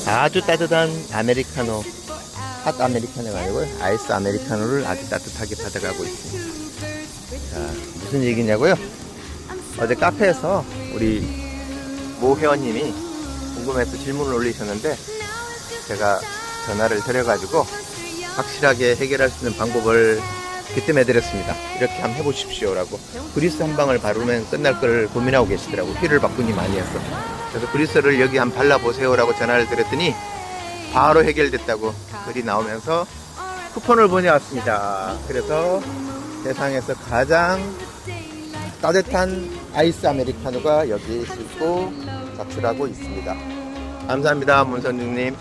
아주 따뜻한 아메리카노, 핫 아메리카노가 아니고 아이스 아메리카노를 아주 따뜻하게 받아가고 있습니다. 자, 무슨 얘기냐고요? 어제 카페에서 우리 모 회원님이 궁금해서 질문을 올리셨는데 제가 전화를 드려가지고 확실하게 해결할 수 있는 방법을 귀뜸해드렸습니다. 이렇게 한번 해보십시오 라고. 그리스 한 방울 바르면 끝날 걸 고민하고 계시더라고. 휘를 바꾸니 많이 해서. 그래서 그리스를 여기 한번 발라보세요 라고 전화를 드렸더니 바로 해결됐다고 글이 나오면서 쿠폰을 보내왔습니다. 그래서 세상에서 가장 따뜻한 아이스 아메리카노가 여기에 있고 작출하고 있습니다. 감사합니다, 문선중님.